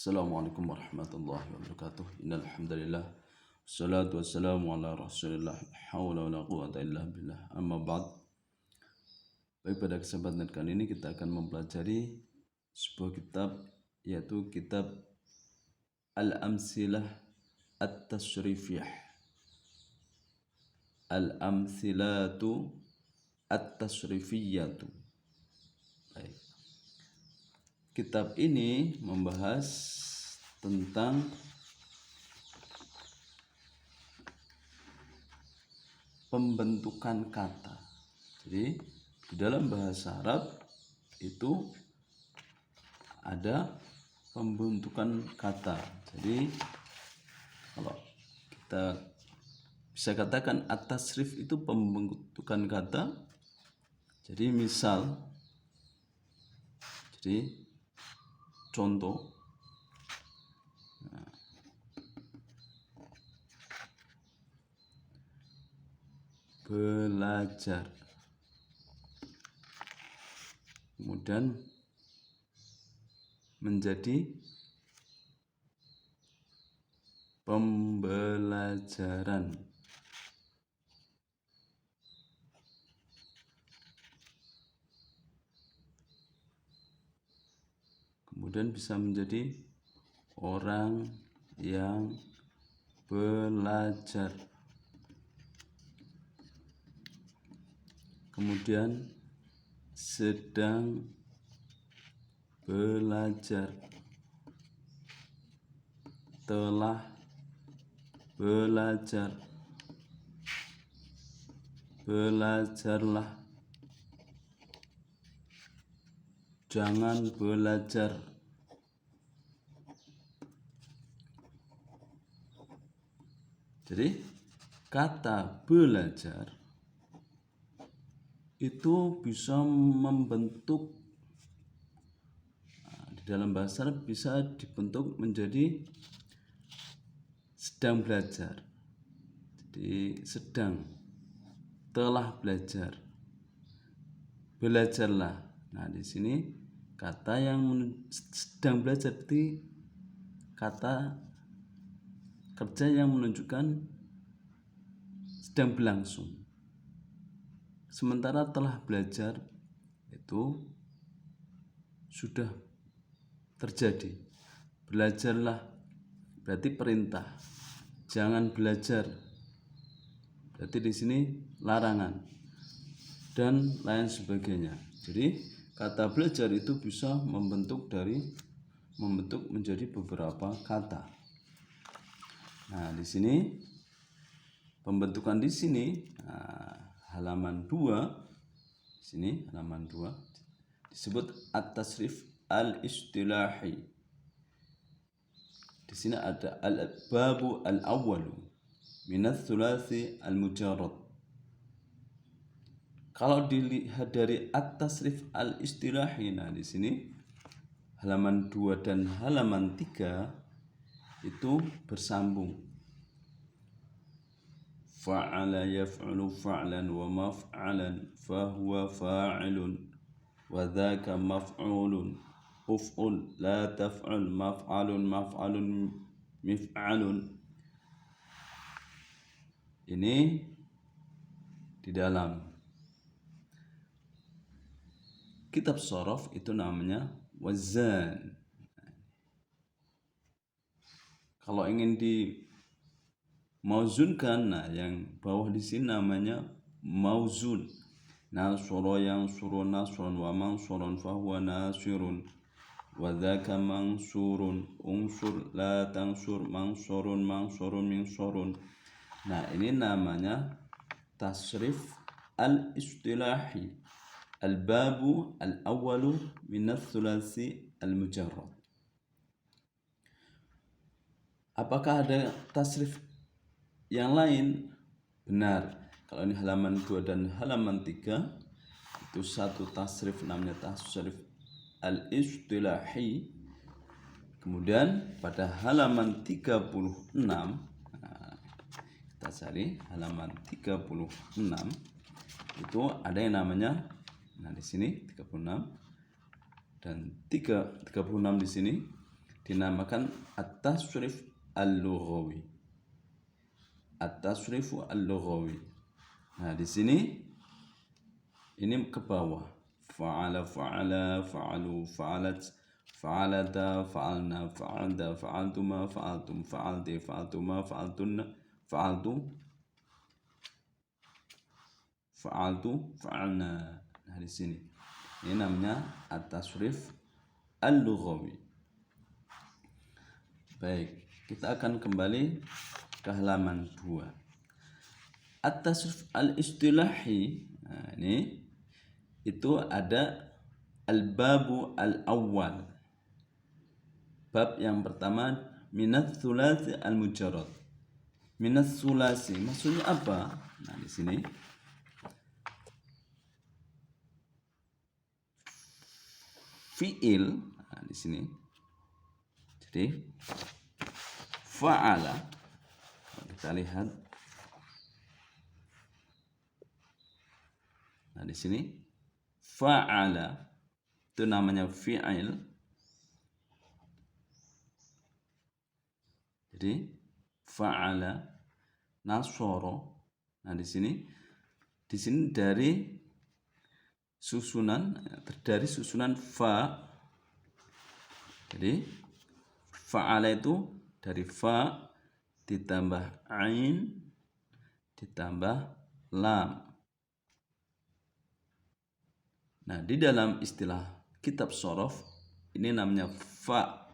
Assalamualaikum warahmatullahi wabarakatuh. Innal hamdalillah wassalatu wassalamu ala Rasulillah. Haula wala quwata illa billah. Amma ba'd. Baik, pada kesempatan kali ini kita akan mempelajari sebuah kitab, yaitu kitab Al-Amsilah At-Tashrifiyah. Al-Amsilatu At-Tashrifiyatu. Baik. Kitab ini membahas tentang pembentukan kata. Jadi di dalam bahasa Arab itu ada pembentukan kata. Jadi kalau kita bisa katakan at-tasrif itu pembentukan kata. Jadi misal, contoh, belajar, kemudian menjadi pembelajaran, kemudian bisa menjadi orang yang belajar, kemudian sedang belajar, telah belajar, belajarlah, jangan belajar. Jadi kata belajar itu bisa membentuk, di dalam bahasa Arab bisa dibentuk menjadi sedang belajar. Jadi sedang, telah belajar, belajarlah. Nah, di sini kata yang sedang belajar berarti kata kerja yang menunjukkan sedang berlangsung. Sementara telah belajar itu sudah terjadi. Belajarlah berarti perintah. Jangan belajar berarti di sini larangan dan lain sebagainya. Jadi kata belajar itu bisa membentuk menjadi beberapa kata. Nah, di sini pembentukan di sini, halaman 2. Sini halaman 2 disebut at-tasrif al-istilahi. Di sini ada al-babu al-awwalu min ats-tsulathi al-mujarrad. Kalau dilihat dari at-tasrif al-istilahi, nah di sini halaman 2 dan halaman 3 itu bersambung. Fa'ala yaf'alu fa'lan wa maf'alan fahuwa fa'ilun wa dhaka maf'ulun. Uf'ul la taf'al maf'alun maf'alun mif'alun. Ini di dalam kitab shorof itu namanya wazan. Kalau ingin dimauzunkan, nah yang bawah di sini namanya mauzun. Nasura yang surun nasrun wa mansurun fahuwa nasirun wa dhaka mansurun. Unsur la tansur mansurun mansurun minsurun. Nah, ini namanya tasrif al-istilahi. Al-babu al-awwalu min ats-tsulasi al-mujarrad. Apakah ada tasrif yang lain? Benar. Kalau ini halaman 2 dan halaman 3 itu satu tasrif namanya tasrif al-istilahi. Kemudian pada halaman 36, kita cari halaman 36 itu ada yang namanya, nah di sini 36 dan 36 di sini dinamakan at-tasrif al-lughawi. At-tasrifu al-lughawi. Nah, di sini ini ke bawah. Fa'ala, fa'ala, fa'alu, fa'alat, fa'alata, fa'alna, fa'alda, fa'altuma, fa'altum, fa'alti, fa'altuma, fa'altunna, fa'altu, fa'altu, fa'alna. Nah, di sini. Ini namanya at-tasrif al-lughawi. Baik, kita akan kembali ke halaman 2. At-tasrif al-istilahi. Nah, ini itu ada al-babu al-awwal. Bab yang pertama, minats sulasi al-mujarrad. Minats sulasi maksudnya apa? Nah, di sini fiil, nah, di sini. Jadi fa'ala, kita lihat. Nah, di sini fa'ala itu namanya fi'il. Jadi fa'ala, nasoro. Nah, di sini dari susunan fa. Jadi fa'ala itu dari fa ditambah ain ditambah lam. Nah, di dalam istilah kitab shorof ini namanya fa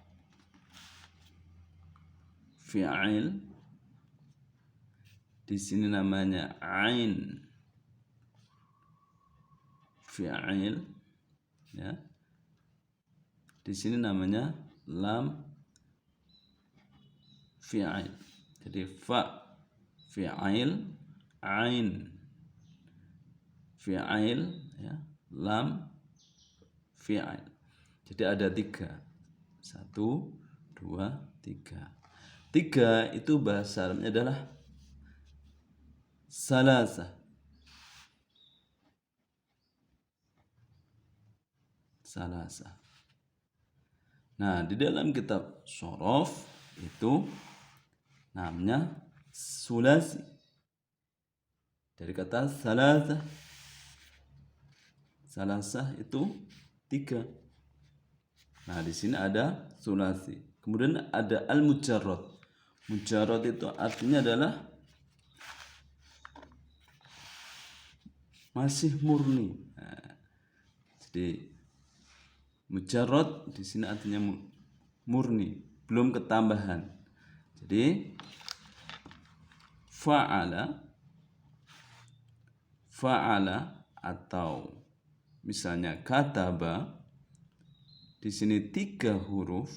fi'il. Di sini namanya ain fi'il, ya. Di sini namanya lam fi'il. Jadi fa fi'il, ain fi'il, ya, lam fi'il. Jadi ada 3. 1, 2, 3. 3 itu bahasa Arabnya adalah salasa. Nah, di dalam kitab shorof itu namanya sulasi. Dari kata salasa. Salasa itu 3. Nah, di sini ada sulasi. Kemudian ada al-mujarrad. Mujarrad itu artinya adalah masih murni. Nah, jadi mujarrad di sini artinya murni, belum ketambahan. Jadi fa'ala atau misalnya kataba di sini 3 huruf,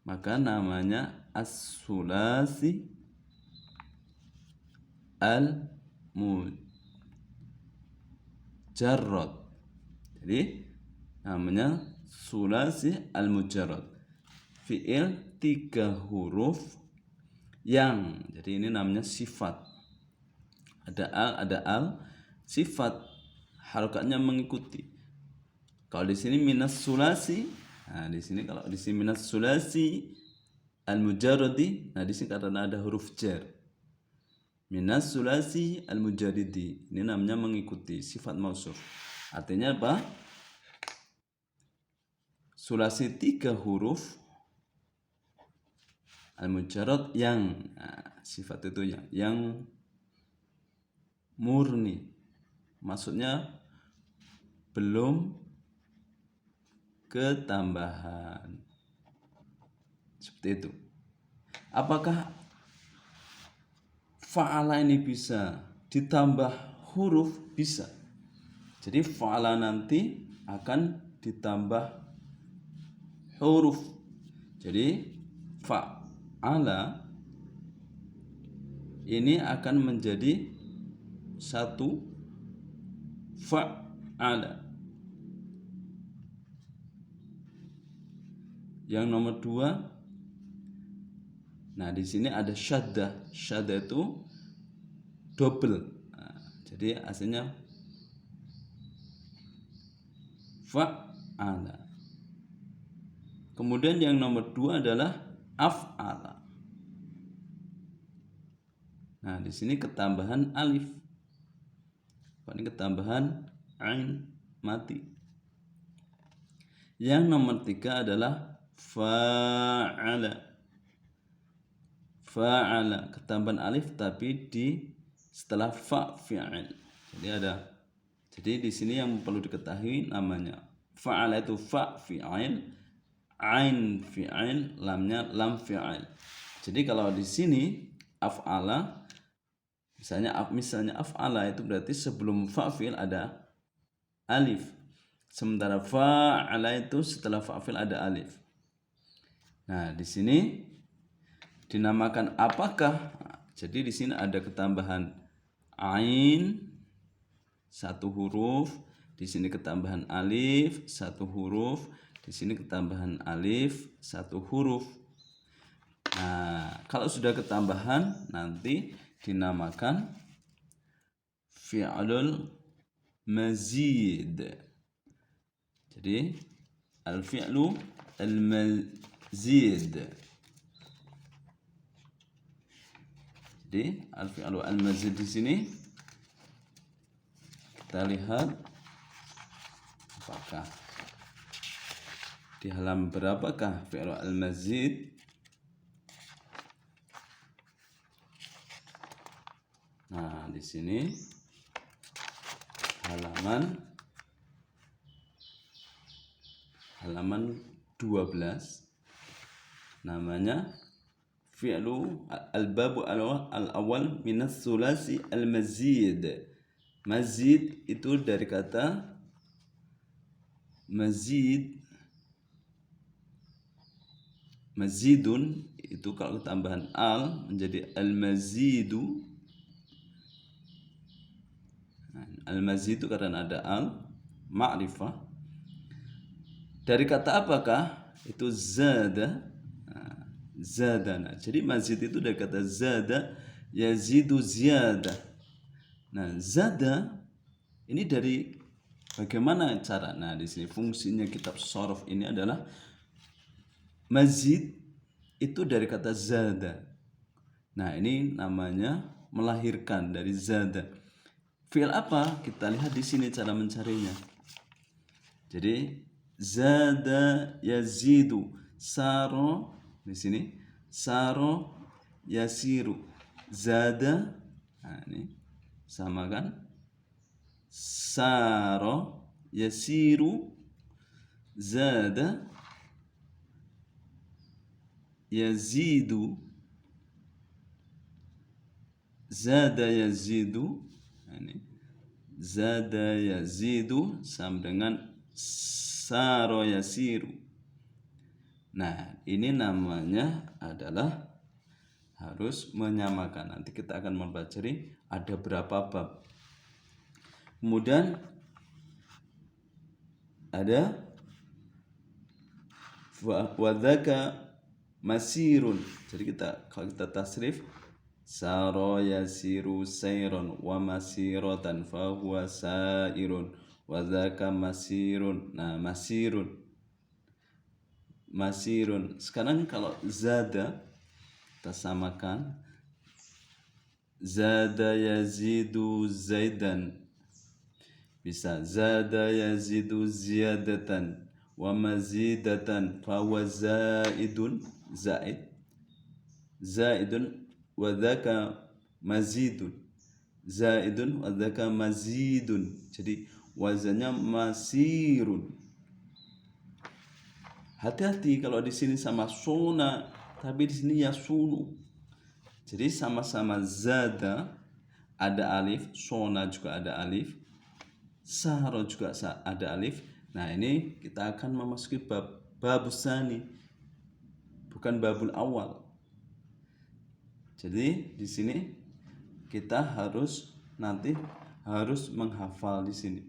maka namanya as-sulasi al-mujarrad. Jadi namanya sulasi al-mujarrad. Fi'il 3 huruf yang, jadi ini namanya sifat. Ada al, sifat harokatnya mengikuti. Kalau di sini minas sulasi, nah di sini kalau di sini minas sulasi al-mujarradi, nah di sini karena ada huruf jar. Minas sulasi al-mujarridi, ini namanya mengikuti sifat mausuf. Artinya apa? Sulasi 3 huruf al-mujarrad yang, nah, sifat itu yang murni, maksudnya belum ketambahan. Seperti itu. Apakah fa'ala ini bisa ditambah huruf? Bisa. Jadi fa'ala nanti akan ditambah huruf. Jadi fa'ala ini akan menjadi 1 fa'ala. Yang nomor 2, nah di sini ada syaddah. Syaddah itu double. Nah, jadi aslinya fa'ala. Kemudian yang nomor 2 adalah af'ala. Nah, di sini ketambahan alif. Ini ketambahan ain mati. Yang nomor 3 adalah fa'ala. Fa'ala, ketambahan alif tapi setelah fa fi'il. Jadi di sini yang perlu diketahui namanya fa'ala itu fa fi'il, ain fi'il, lamnya lam fi'il. Jadi kalau di sini af'ala, misalnya af'ala itu berarti sebelum fa fi'il ada alif. Sementara fa'ala itu setelah fa fi'il ada alif. Nah, di sini dinamakan apakah? Jadi di sini ada ketambahan ain satu huruf, di sini ketambahan alif satu huruf, di sini ketambahan alif satu huruf. Nah, kalau sudah ketambahan nanti dinamakan fi'lul mazid. Jadi al-fi'lu al-mazid. Jadi al-fi'lu al-mazid di sini kita lihat apakah di halaman berapakah fi'lu al-mazid. Nah, di sini halaman 12 namanya fi'lu al-babu al-awwal minas sulasi al-mazid. Mazid itu dari kata mazid. Mazidun itu kalau tambahan al menjadi al-mazidu. Al-mazidu karena ada al, ma'rifah. Dari kata apakah? Itu zada. Zadana. Jadi mazid itu dari kata zada yazidu ziyada. Nah, zada ini dari bagaimana cara? Nah, di sini fungsinya kitab shorof ini adalah mazid itu dari kata zada. Nah, ini namanya melahirkan dari zada. Fi'il apa? Kita lihat di sini cara mencarinya. Jadi zada yazidu, saro di sini saro yasiru, zada. Nah, ini sama kan? Saro yasiru, zada yazidu, zada yazidu. Ini zada yazidu sama dengan saro yasiru. Nah, ini namanya adalah harus menyamakan. Nanti kita akan mempelajari ada berapa bab. Kemudian ada wadzaka masirun. Jadi kalau kita tasrif saro yasiru sayron wa masiratan fa huwa sairun wadzaka masirun. Nah, masirun. Sekarang kalau zada kita samakan zada yazidu zaidan, bisa zada yazidu ziyadatan wa mazidatan fa huwa zaidun zaidun wa dzaka mazidun, zaidun wa dzaka mazidun. Jadi wazannya masirun. Hati-hati kalau di sini sama suna, tapi di sini yasunu. Jadi sama-sama zada ada alif, sona juga ada alif, sahara juga ada alif. Nah, ini kita akan memasuki babusani, bukan babul awal. Jadi di sini kita harus menghafal di sini.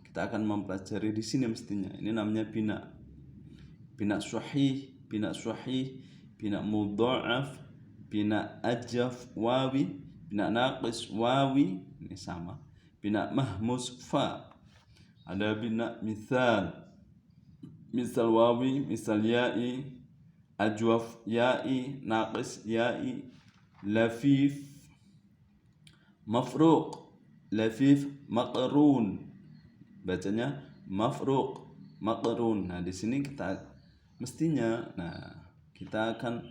Kita akan mempelajari di sini mestinya. Ini namanya bina sahih, bina mudha'af, bina ajaf wawi, bina naqis wawi, ini sama. Bina mahmus fa. Ada bina mithal. misal wawi, misal ya'i, ajwaf ya'i, naqis ya'i, lafif, mafruq, lafif, maqrun. Bacanya mafruq, maqrun. Nah, di sini kita kita akan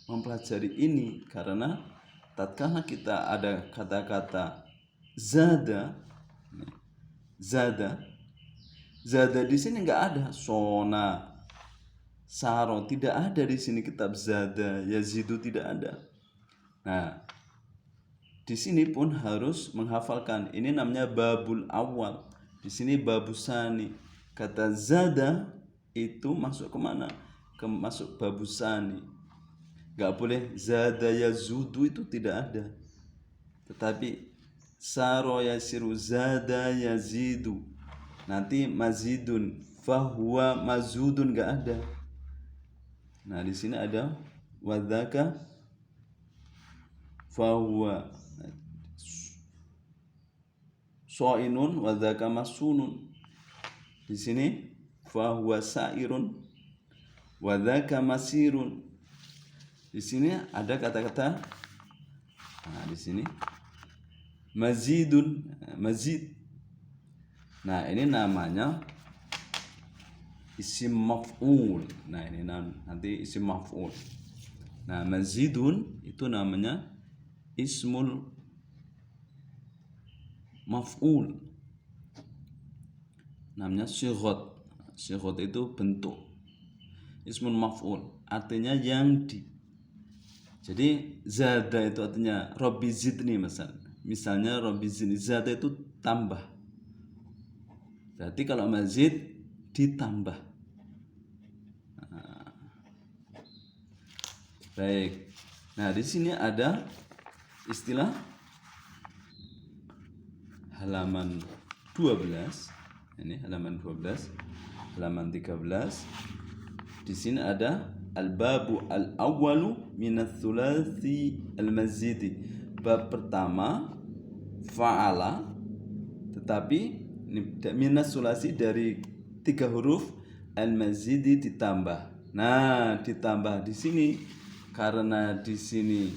mempelajari ini karena tatkala kita ada kata-kata zada di sini nggak ada, sona, saro, tidak ada di sini kitab zada, yazidu tidak ada. Nah, di sini pun harus menghafalkan. Ini namanya babul awal. Di sini babusani. Kata zada itu masuk kemana? Masuk babusani. Gak boleh zada yazudu, itu tidak ada. Tetapi saro yasiru, zada yazidu. Nanti mazidun, fahuwa mazudun, gak ada. Nah, di sini ada wadzaka fahuwa so'inun, wadzaka masunun. Di sini fahuwa sairun, wadzaka masirun. Di sini ada kata-kata, di sini mazidun, mazid. Nah, ini namanya isim maf'ul. Nah, ini nanti isim maf'ul. Nah, mazidun itu namanya ismul maf'ul. Namanya syighot. Syighot itu bentuk. Ismul maf'ul artinya yang di. Jadi zada itu artinya Robbi zidni misalnya Robbi zidni, zada itu tambah. Berarti kalau mazid ditambah. Baik. Nah, di sini ada istilah halaman 12. Ini halaman 12, halaman 13. Di sini ada al-babu al-awwalu minats tsulasi al-mazidi. Bab pertama fa'ala, tetapi minats tsulasi dari 3 huruf, al-mazidi ditambah. Nah, ditambah di sini karena di sini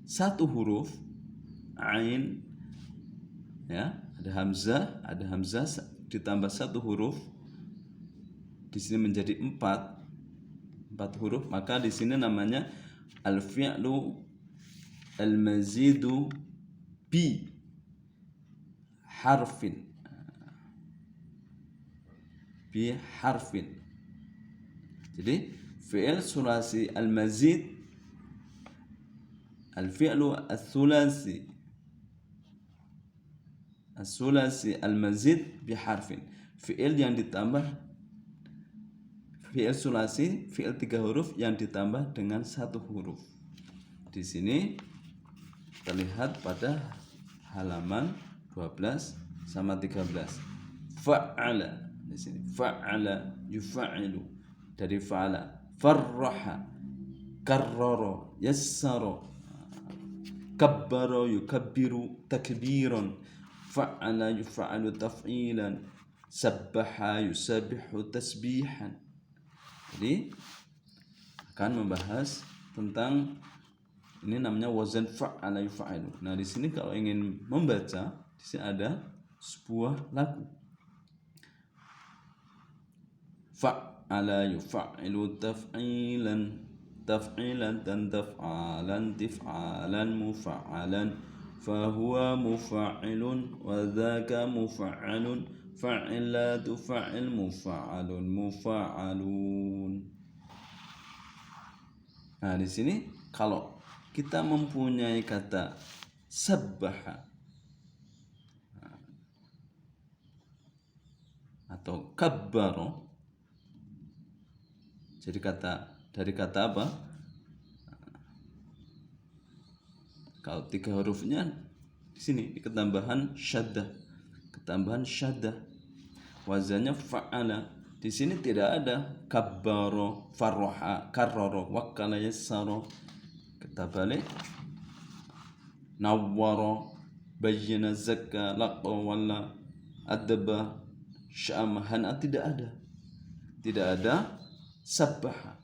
1 huruf ain, ya, ada hamzah ditambah 1 huruf. Di sini menjadi 4 huruf, maka di sini namanya al-fi'lu al-mazidu bi harfin. Jadi fi'il sulasi al-mazid, al-fi'lu al-sulasi al-mazid bi harfin. Fi'il yang ditambah, fi'il sulasi, fi'il 3 huruf yang ditambah dengan 1 huruf. Di sini terlihat pada halaman 12 sama 13. Fa'ala, di sini fa'ala yufa'ilu, dari fa'ala. Farraha, karrara, yassara, kabbara yukabbiru takbiran. Fa'ala yufa'alu taf'ilan, sabbaha yusabbihu tasbihan. Jadi akan membahas tentang ini, namanya wazan fa'ala yufa'ilu. Nah, di sini kalau ingin membaca, di sini ada sebuah lagu. Fa'ala yufa'ilu taf'ilan, taf'ilatan taf'alan, tif'alan mufa'alan, fahuwa mufa'ilun, wa dhaka mufa'alun, fa'ilatu fa'il mufa'alun mufa'alun. Nah, di sini kalau kita mempunyai kata sabbaha atau kabbaro, jadi dari kata apa? Kalau 3 hurufnya di sini ketambahan syaddah, wazannya fa'ala. Di sini tidak ada kabbaro, farroha, karroro, wakkala, yassaro. Kita balik, nawwaro, bayyana, zakka, laqqa, walla, adaba, syamahan, tidak ada sabbaha,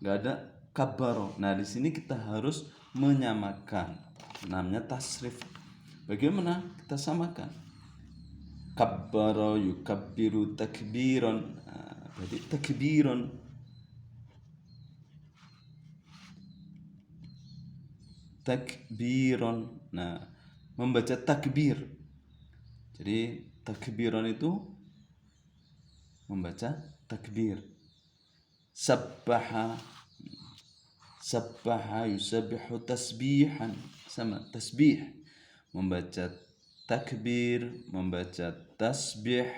nggak ada kabbaro. Nah di sini kita harus menyamakan, namanya tasrif. Bagaimana kita samakan? Kabbaro yukabbiru takbiron. Nah, berarti takbiron. Nah, membaca takbir. Jadi takbiron itu membaca takbir. Sabbaha yusabbihu tasbihan, sama tasbih, membaca takbir, membaca tasbih,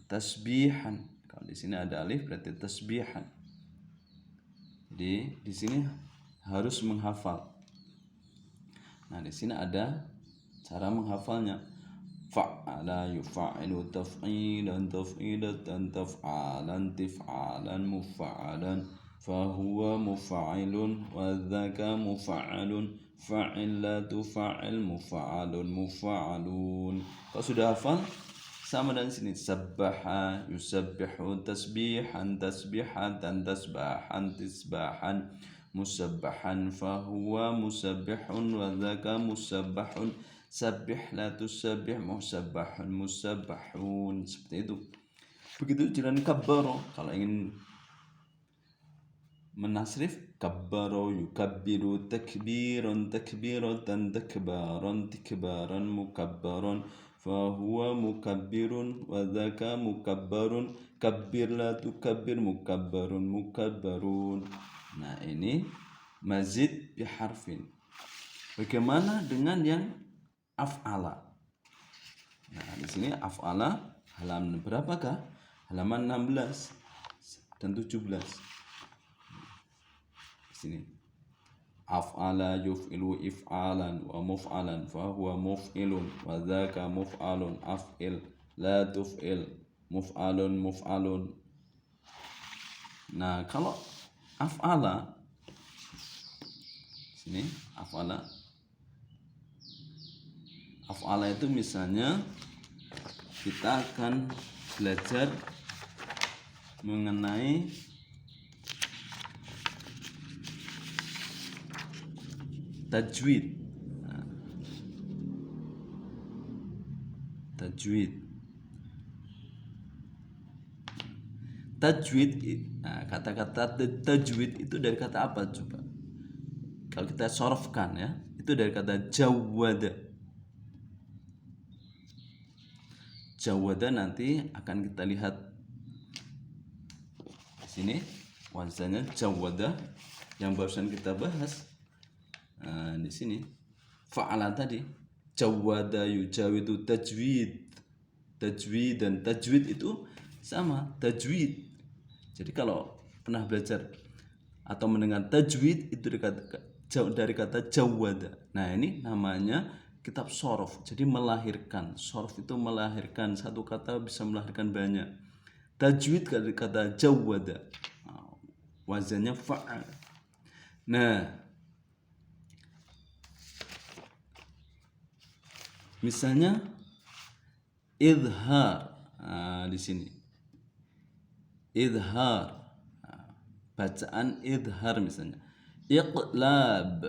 tasbihan. Kalau di sini ada alif berarti tasbihan. Jadi di sini harus menghafal. Nah di sini ada cara menghafalnya. Fa'ala yufa'ilu taf'ilan taf'ilatan taf'alan tif'alan mufa'alan fahuwa mufa'ilun wa dzaka mufa'alun fa'ilatu fa'il mufa'alun mufa'alun. Kalau sudah hafal, sama dengan sini. Sabbaha yusabbihu tasbihan tasbihatan tasbahan tisbahan musabbahan fahuwa musabbihun wa dzaka musabbahun sabbih la tusabbih musabbahun musabbahun. Seperti itu. Begitu jalan kabbaro. Kalau ingin menasrif, kabbaro yukabbiru takbiran takbiratan takbaran tikbaran mukabbaran fahuwa mukabbirun wa dzaka mukabbarun kabbir la tukabbir mukabbarun mukabbarun. Nah ini mazid biharfin. Bagaimana dengan yang af'ala? Nah di sini af'ala halaman berapakah? Halaman 16 dan 17. Di sini af'ala yuf'ilu if'alan wa muf'alan fa huwa muf'ilun wa dzaka muf'alun af'il la tuf'il muf'alun muf'alun. Nah kalau af'ala sini af'ala itu misalnya kita akan belajar mengenai tajwid. Nah, tajwid. Nah, kata-kata tajwid itu dari kata apa coba? Kalau kita sorofkan ya, itu dari kata jawada. Jawada nanti akan kita lihat di sini wazannya jawada yang barusan kita bahas. Nah, di sini fa'ala tadi jawada yujawidu tajwid dan tajwid itu sama tajwid. Jadi kalau pernah belajar atau mendengar tajwid itu dari kata jawada. Nah ini namanya kitab sorof. Jadi melahirkan. Sorof itu melahirkan, satu kata bisa melahirkan banyak. Tajwid dari kata jawada, wazannya fa'al. Nah misalnya idhar. Nah, di sini idhar, bacaan idhar misalnya. Iqlab,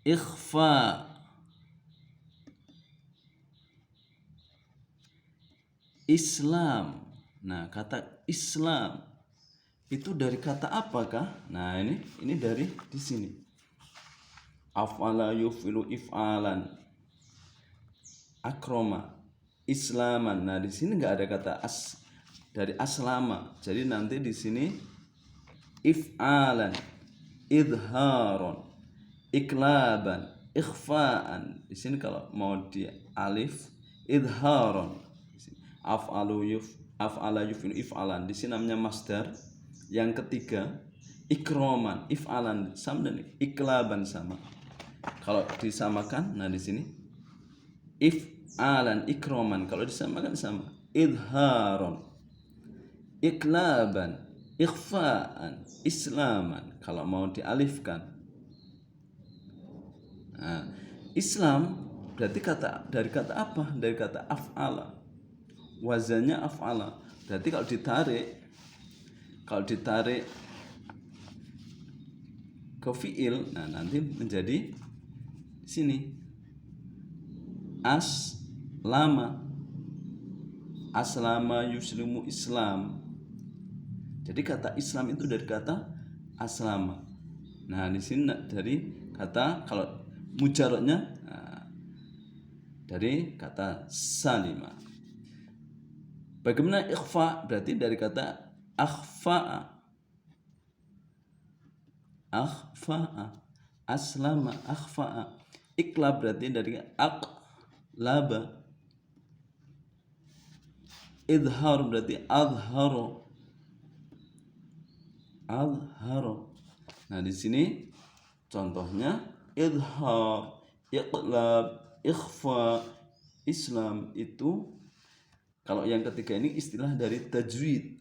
ikhfa, Islam. Nah kata Islam itu dari kata apakah? Nah ini dari di sini. Af'ala yuf'ilu if'alan, akroma, islaman. Nah di sini nggak ada kata dari aslama. Jadi nanti di sini if'alan, idharon, iklaban, ikhfaan. Di sini kalau mau di alif idharon. Af'ala yuf'ilu if'alan. Di sini namanya masdar. Yang ketiga ikroman, if'alan sama dan iklaban sama. Kalau disamakan, nah di sini if'alan ikroman. Kalau disamakan sama idharon, iklaban, ikhfaan, islaman. Kalau mau dialifkan, nah, Islam berarti dari kata apa? Dari kata af'ala. Wazannya af'ala. Berarti kalau ditarik ke fi'il, nah nanti menjadi sini aslama yuslimu Islam. Jadi kata Islam itu dari kata aslama. Nah di sini dari kata, kalau mujarotnya dari kata salima. Bagaimana ikhfa? Berarti dari kata akhfa'a. Aslama, akhfa'a. Iqlab berarti dari aqlaba. Idhar berarti adharo. Nah di sini contohnya idhar, iqlab, ikhfa, Islam. Itu kalau yang ketiga ini istilah dari tajwid,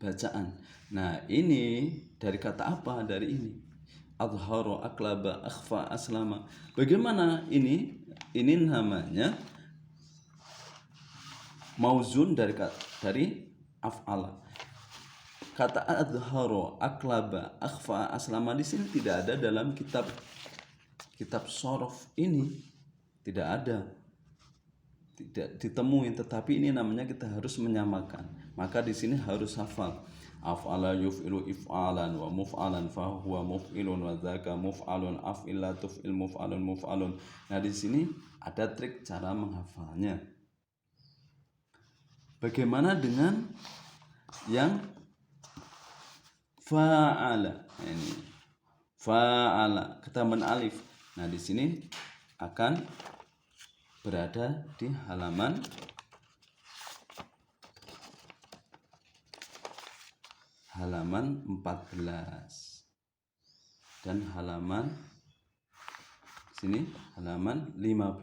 bacaan. Nah ini dari kata apa? Dari ini adharo, aklaba, akhfa, aslama. Bagaimana ini? Ini namanya mauzun dari af'ala. Kata adharo, aklaba, akhfa, aslama di sini tidak ada dalam kitab shorof ini, tidak ada, tidak ditemui. Tetapi ini namanya kita harus menyamakan. Maka di sini harus hafal. Af'ala yuf'ilu if'alan wa muf'alan fahuwa muf'ilun wa dzaka muf'alun af'ila tuf'il muf'alun. Nah di sini ada trik cara menghafalnya. Bagaimana dengan yang fa'ala? Ini fa'ala ketambahan alif. Nah di sini akan berada di halaman 14 dan halaman sini halaman 15.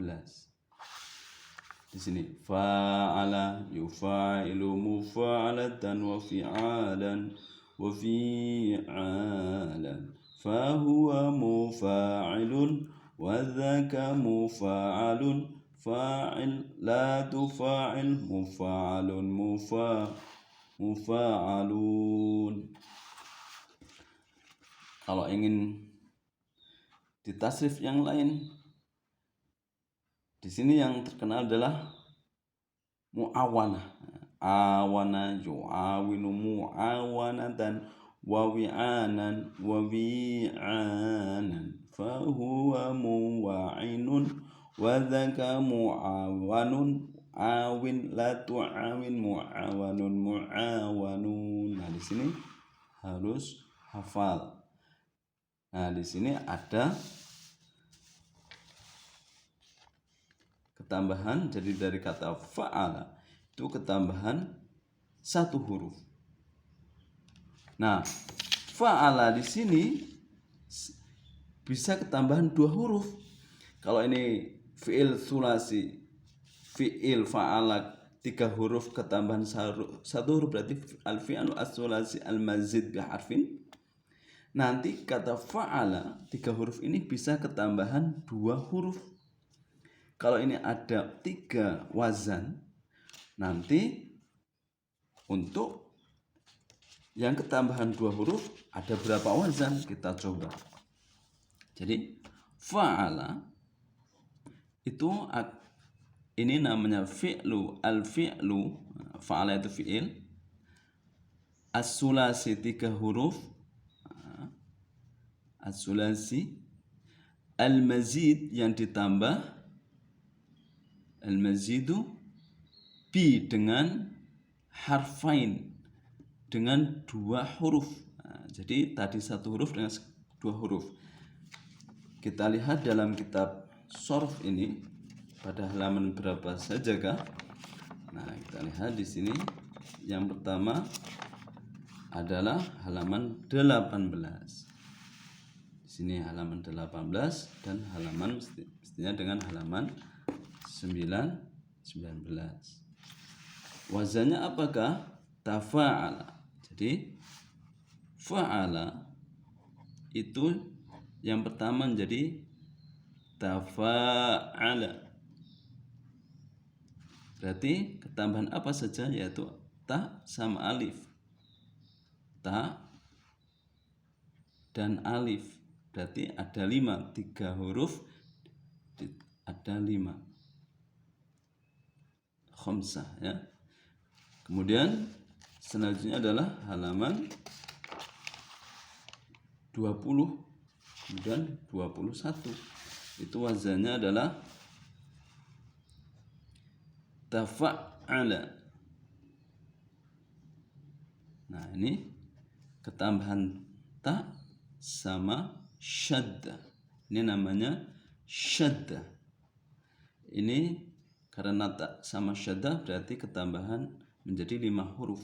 Di sini fa'ala yufa'ilu mufa'alatan wa fi'alan wa fi'alan fahuwa mufa'ilun wa dzaka mufa'alun fa'il la tufa'il mufa'alun mufa'alun. Kalau ingin ditasrif yang lain, di sini yang terkenal adalah mu'awana. Awana yu'awinu mu'awanatan wa wi'anan wa wi'anan fahuwa muwa'inun wa dzaka mu'awanun awin la tu'awin mu'awanun mu'awanun. Nah di sini harus hafal. Nah di sini ada ketambahan, jadi dari kata fa'ala itu ketambahan 1 huruf. Nah, fa'ala di sini bisa ketambahan 2 huruf. Kalau ini fi'il sulasi, fi'il fa'ala 3 huruf ketambahan 1 huruf, berarti al-fi'lu as-sulasi al-mazid bi harfin. Nanti kata fa'ala 3 huruf ini bisa ketambahan 2 huruf. Kalau ini ada 3 wazan, nanti untuk yang ketambahan 2 huruf ada berapa wazan? Kita coba. Jadi fa'ala itu ini namanya fi'lu, al-fi'lu. Fa'ala itu fi'il, as-sulasi 3 huruf, as-sulasi, al-mazid yang ditambah, al-mazidu bi dengan harfain, dengan 2 huruf. Nah, jadi tadi 1 huruf dengan 2 huruf. Kita lihat dalam kitab shorof ini pada halaman berapa saja kah? Nah kita lihat di sini yang pertama adalah halaman 18. Di sini halaman 18 dan halaman mestinya dengan halaman 19. Wazannya apakah? Tafa'ala. Jadi fa'ala itu yang pertama menjadi tafa'ala. Berarti ketambahan apa saja, yaitu ta sama alif. Ta dan alif. Berarti ada 5, 3 huruf ada 5. Khamsah ya. Kemudian selanjutnya adalah halaman 20, kemudian 21. Itu wazannya adalah tafa'ala. Nah, ini ketambahan ta sama syadda. Ini namanya syadda. Ini karena ta sama syadda berarti ketambahan menjadi 5 huruf.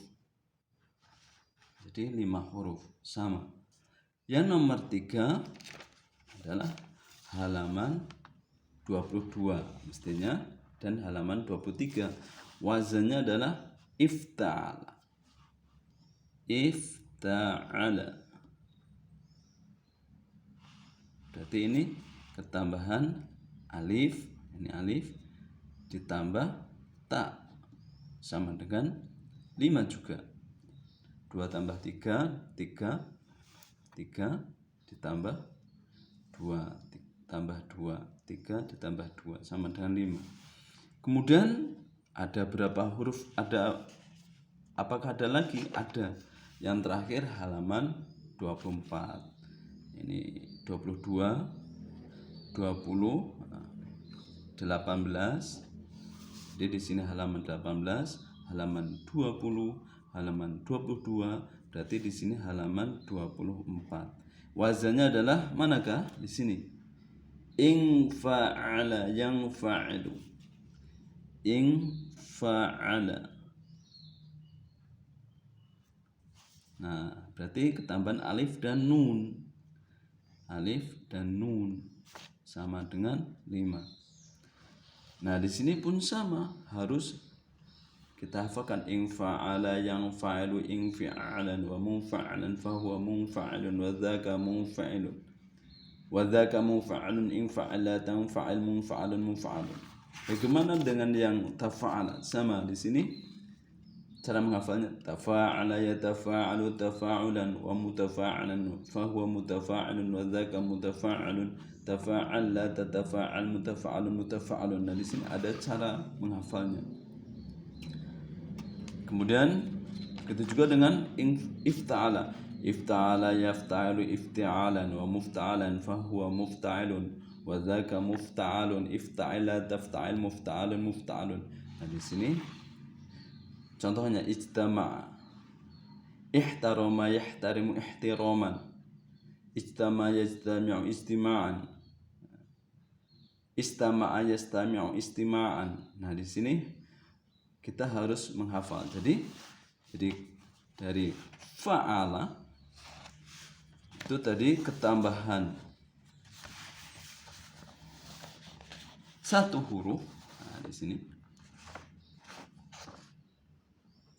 Jadi 5 huruf sama. Yang nomor 3 adalah halaman 22 mestinya, dan halaman 23. Wazannya adalah ifta'ala. Ifta'ala. Berarti ini ketambahan alif, ini alif ditambah ta sama dengan 5 juga. 2 tambah 3, 3 ditambah 2 tambah 2, 3 ditambah 2 sama dengan 5. Kemudian ada berapa huruf? Apakah ada lagi? Ada. Yang terakhir halaman 24. Ini 22, 20, 18. Jadi di sini halaman 18, halaman 20, halaman 22, berarti di sini halaman 24. Wazannya adalah manakah? Di sini. In fa'ala, yang fa'ilu. In fa'ala. Nah, berarti ketambahan alif dan nun. Alif dan nun sama dengan 5. Nah, di sini pun sama, harus kita hafalkan in fa'ala, yang fa'ilu, in fi'alan, wa munfa'alan, fahuwa munfa'alun, wa dzaka munfa'ilun, wa dzaka munfa'alun, in fa'ala, tanfa'al, munfa'alun, munfa'alun. Bagaimana dengan yang tafa'ala? Sama di sini cara menghafalnya. Tafa'ala yatafa'alu tafa'ulan, wa mutafa'alan, fahuwa mutafa'alun, wa dzaka mutafa'alun, tafa'al la tatafa'al, mutafa'alun, mutafa'alun. Nah, di sini ada cara menghafalnya. Kemudian begitu juga dengan ifta'ala. Ifta'ala yafta'ilu ifti'alan, wa mufta'alan, fahuwa mufta'ilun, wa dzaka mufta'alun, ifta'ila tafta'il, mufta'alun, mufta'alun. Nah, di sini contohnya ijtama'a, ihtarama yahtarimu ihtiraman, ijtama'a yajtami'u istima'an, istama'a yastami'u istima'an. Nah, di sini kita harus menghafal. Jadi dari fa'ala itu tadi ketambahan 1 huruf. Nah, di sini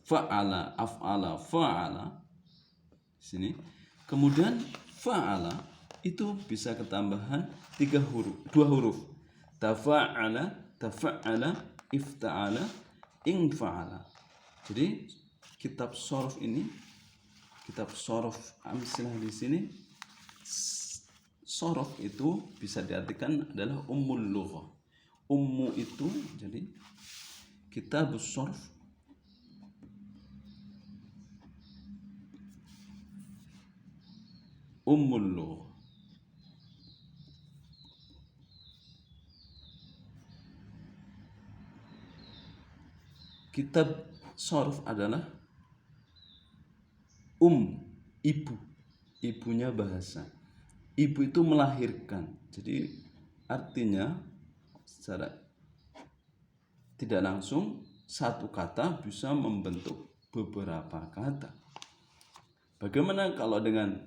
fa'ala, af'ala, fa'ala. Di sini. Kemudian fa'ala itu bisa ketambahan 2 huruf. Tafa'ala, tafa'ala, ifta'ala, in fa'ala. Jadi kitab shorof ini, kitab shorof amsilah di sini, shorof itu bisa diartikan adalah ummul lughah. Ummu itu jadi kitab shorof ummul lughah. Kitab shorof adalah ibu, ibunya bahasa. Ibu itu melahirkan. Jadi artinya secara tidak langsung satu kata bisa membentuk beberapa kata. Bagaimana kalau dengan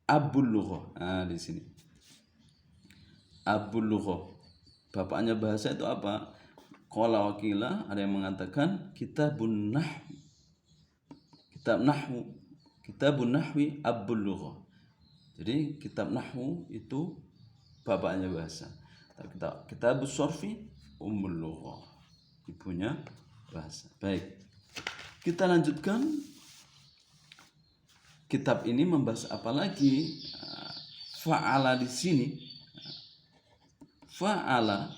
abul lughah? Nah, di sini abul lughah, bapaknya bahasa itu apa? Qala wakila, ada yang mengatakan kitabun nahwi. Kitabun nahwi abul lughah. Jadi kitab nahwu itu bapaknya bahasa. Kitab Sorfi Ummul Lughah, ibunya bahasa. Baik, kita lanjutkan. Kitab ini membahas apa lagi? Fa'ala di sini. Fa'ala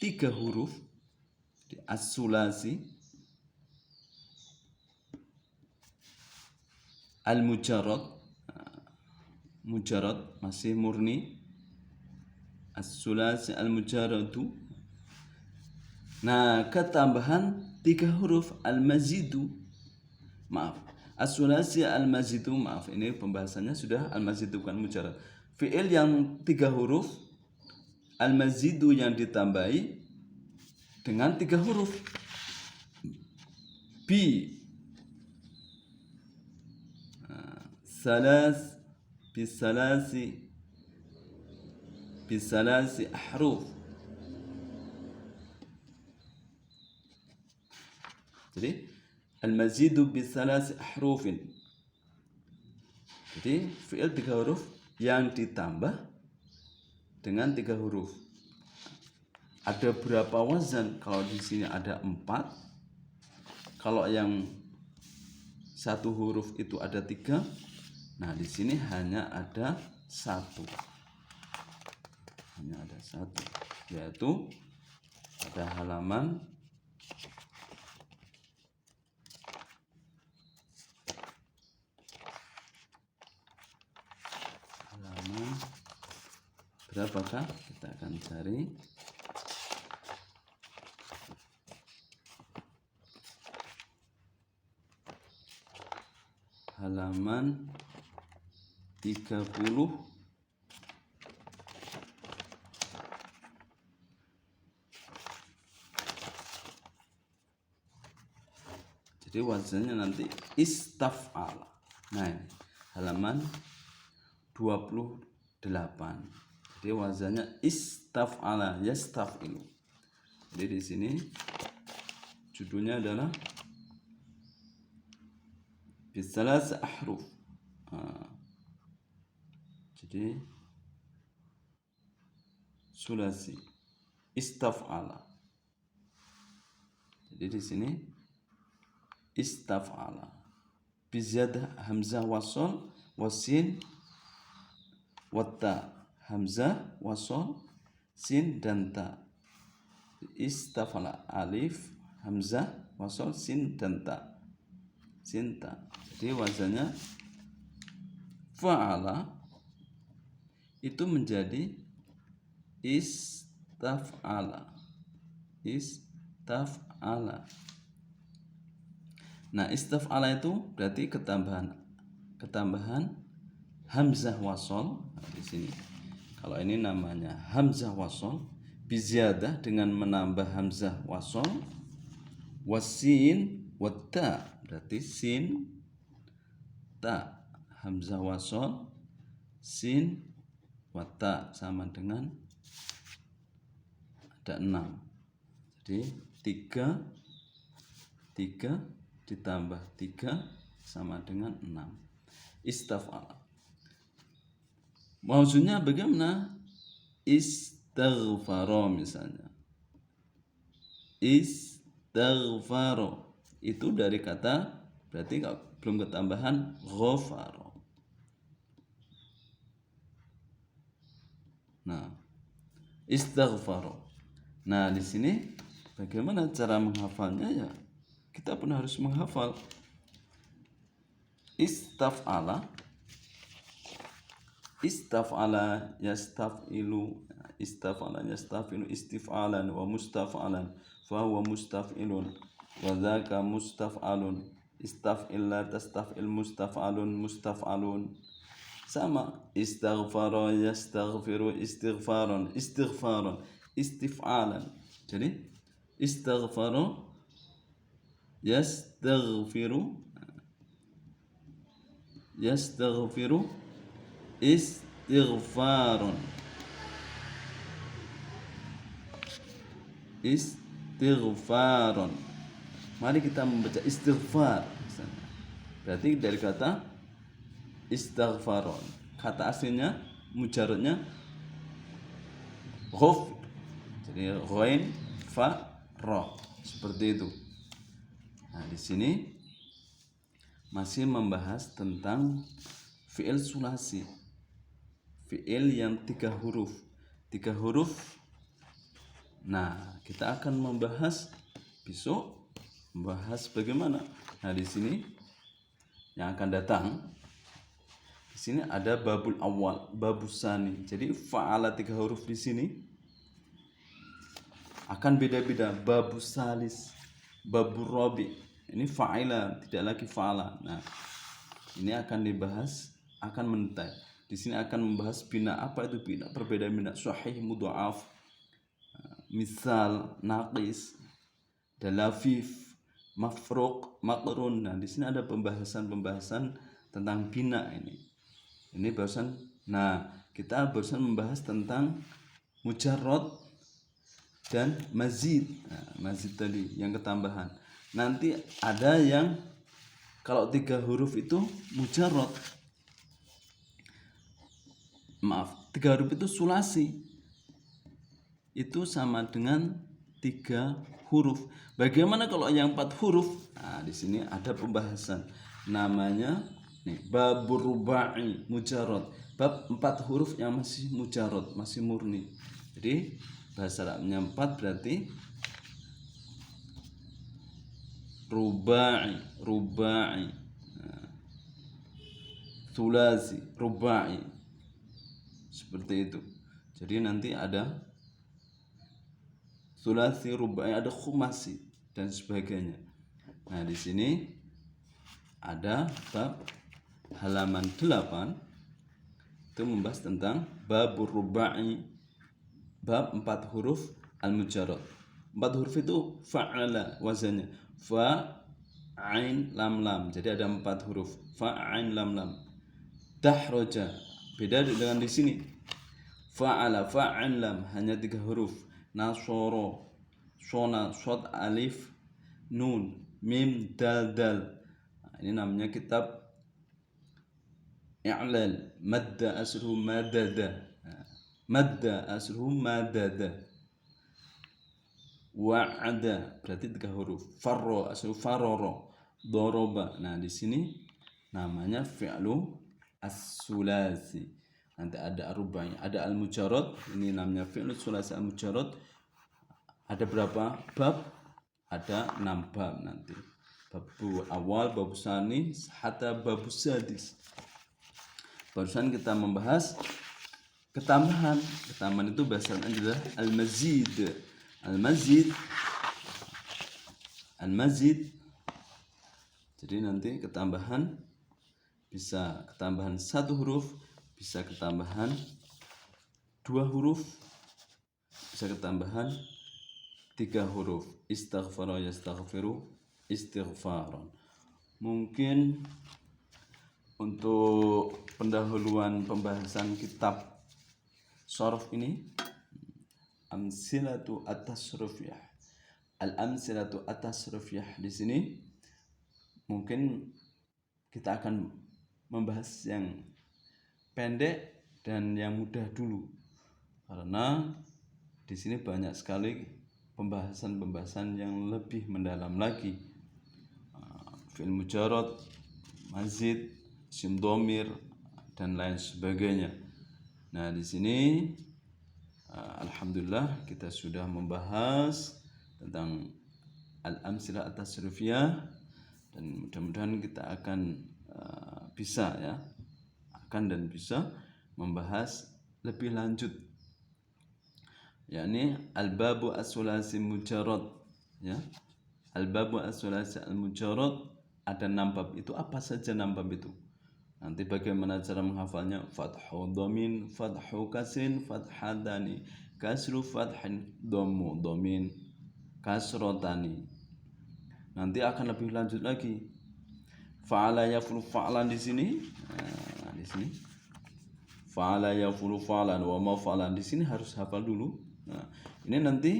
3 huruf di as-sulasi, al-mujarrad, mujarrad masih murni, as-sulasi al-mujarradu. Nah, ketambahan 3 huruf al-mazidu. Maaf, as-sulasi al-mazidu, maaf, ini pembahasannya sudah al-mazidu bukan mujarrad. Fi'il yang 3 huruf, al-mazidu yang ditambahi dengan 3 huruf. bisalasi ahruf. Jadi al-mazidu bisalasi ahrufin. Jadi fi'il 3 huruf yang ditambah dengan 3 huruf. Ada berapa wazan? Kalau di sini ada 4. Kalau yang 1 huruf itu ada 3. Nah, di sini hanya ada 1. Hanya ada 1, yaitu pada halaman berapakah? Kita akan cari. Halaman 30. Jadi wazannya nanti istaf'ala. Nah, ini halaman 28. Jadi wazannya istaf'ala yastaf'ilu. Jadi di sini judulnya adalah bisalas ahruf. Jadi sulasi istaf'ala. Jadi di sini istaf'ala biziyadah hamzah wasol wasin watta, hamzah wasol sin dan ta. Istaf'ala alif hamzah wasol sin dan ta, sinta. Jadi wazannya fa'ala itu menjadi istaf'ala. Istaf'ala. Nah, istaf'ala itu berarti ketambahan hamzah wasol. Nah, di sini kalau ini namanya hamzah wasol biziyadah dengan menambah hamzah wasol, wasin watta, berarti sin ta, hamzah wasol sin watta sama dengan ada 6. Jadi 3 ditambah 3 sama dengan 6. Istaf'ala. Maksudnya bagaimana? Istaghfaro misalnya. Istaghfaro itu dari kata, berarti belum ketambahan ghafaro. Nah, istaghfaro. Nah, di sini bagaimana cara menghafalnya ya? Kita pun harus menghafal. Istaf'ala yastaf'ilu, istaf'ala yastafilu istif'alan wa mustaf'alan fa huwa mustaf'ilun wa dzaka mustaf'alun. Istaf'il la tastaf'il mustaf'alun sama. Istaghfara yastaghfiru istighfaran istif'alan. Jadi istaghfara yastaghfiru istighfaron. Mari kita membaca istighfar. Berarti dari kata istighfaron. Kata aslinya mujarradnya Jadi ghain, fa, ra. Seperti itu. Nah, di sini masih membahas tentang fi'il sulasi. Fi'il yang 3 huruf. 3 huruf. Nah, kita akan membahas besok bagaimana. Nah, di sini yang akan datang di sini ada babul awal, babus sani. Jadi fa'ala 3 huruf di sini akan beda-beda. Babus salis, babur rabi. Ini fa'ila, tidak lagi fa'ala. Nah, ini akan dibahas, akan mendetai. Di sini akan membahas bina. Apa itu bina? Perbedaan bina sahih, mudha'af, misal, naqis, dan lafif, mafruq, maqrun. Nah, di sini ada pembahasan tentang bina ini. Ini barusan. Nah, kita barusan membahas tentang mujarrad dan mazid. Nah, mazid tadi yang ketambahan. Nanti ada yang kalau 3 huruf itu mujarrad. 3 huruf itu sulasi. Itu sama dengan 3 huruf. Bagaimana kalau yang 4 huruf? Nah, di sini ada pembahasan. Namanya nih, babur rubai mujarrad. Bab 4 huruf yang masih mujarrad, masih murni. Jadi bahasa Arabnya 4 berarti rubai, sulasi, rubai. Seperti itu. Jadi nanti ada sulasi, rubai, ada khumasi dan sebagainya. Nah, di sini ada bab halaman 8 itu membahas tentang babur rubai, bab 4 huruf al-mujarrad. 4 huruf itu fa'ala wazannya. Fa, ain, lam, lam. Jadi ada 4 huruf. Fa, ain, lam, lam. Dahroja. Beda dengan di sini. Fa'ala, fa, ain, lam. Hanya 3 huruf. Nasoro, sona, sod, alif, nun, mim, dal, dal. Nah, ini namanya kitab i'lal. Madda asluhu madada. Madda asluhu madada. Wa'ada berarti 3 huruf. Farro aslu faroro. Doroba. Nah, di sini namanya fi'lu as-sulasi. Nanti ada rubai, ada al-mujarrad. Ini namanya fi'lu sulasi al-mujarrad. Ada berapa bab? Ada 6 bab nanti. Bab awal, bab sani, hatta bab sadis. Barusan kita membahas ketambahan. Ketambahan itu bahasanya adalah al-mazid. Al-mazid. Jadi nanti ketambahan bisa ketambahan 1 huruf, bisa ketambahan 2 huruf, bisa ketambahan 3 huruf. Istaghfara yastaghfiru istighfaran. Mungkin untuk pendahuluan pembahasan kitab sharaf ini amsilatu at-tasrifiyah. Al-amsilatu at-tasrifiyah di sini mungkin kita akan membahas yang pendek dan yang mudah dulu. Karena di sini banyak sekali pembahasan yang lebih mendalam lagi. Fi'il mujarrad, mazid, isim dhamir dan lain sebagainya. Nah, di sini alhamdulillah kita sudah membahas tentang al-amsilah at-tasrifiyah dan mudah-mudahan kita akan bisa membahas lebih lanjut, yakni al-babu as-sulasi mujarrad, ya. Al-babu as-sulasi al-mujarrad ada 6 bab. Itu apa saja 6 bab itu? Nanti bagaimana cara menghafalnya? Fathu dhamin, fathu kasrin, fathadani, kasru fathin, dhammu dhamin, kasrotani. Nanti akan lebih lanjut lagi. Fa'ala yafulu fa'lan di sini. Nah, di sini. Fa'ala yafulu fa'lan wa ma fa'lan di sini harus hafal dulu. Nah, ini nanti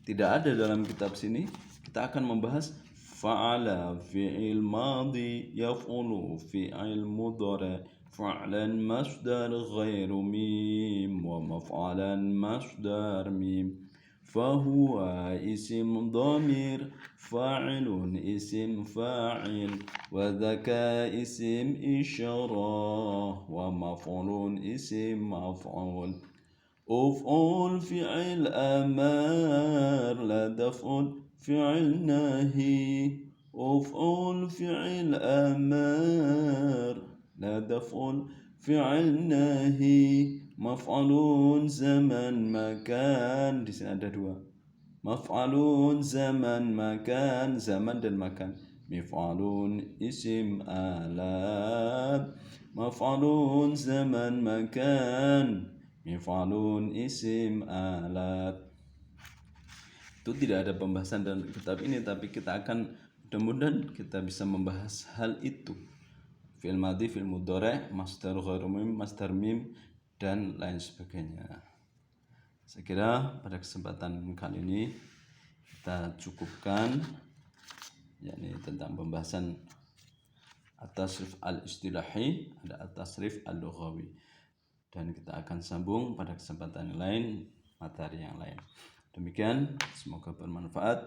tidak ada dalam kitab sini. Kita akan membahas fa'ala fi'il madi yaf'ulu fi'il mudhari fa'lan masdar ghairu mim wa maf'alan masdar mim فهو اسم ضمير فاعل اسم فاعل وذاك اسم إشارة ومفعول اسم مفعول أفعل فعل أمر لا تفعل فعل نهي أفعل فعل أمر لا تفعل فعل نهي مفعول زمن makan. Di sini ada dua. Maf'alun zaman makan, zaman dan makan. Mif'alun isim alat. Maf'alun zaman makan. Mif'alun isim alat. Itu tidak ada pembahasan dalam kitab ini, tapi kita akan mudah-mudahan kita bisa membahas hal itu. Fi'il madhi, fi'il mudhari', masdar ghairu mim, masdar mim, dan lain sebagainya. Saya kira pada kesempatan kali ini kita cukupkan, yakni tentang pembahasan at-tasrif al-istilahi, ada at-tasrif al-lughawi, dan kita akan sambung pada kesempatan yang lain, materi yang lain. Demikian, semoga bermanfaat.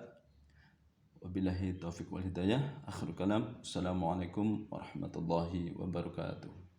Wabillahi taufiq wal hidayah. Akhirul kalam. Assalamualaikum warahmatullahi wabarakatuh.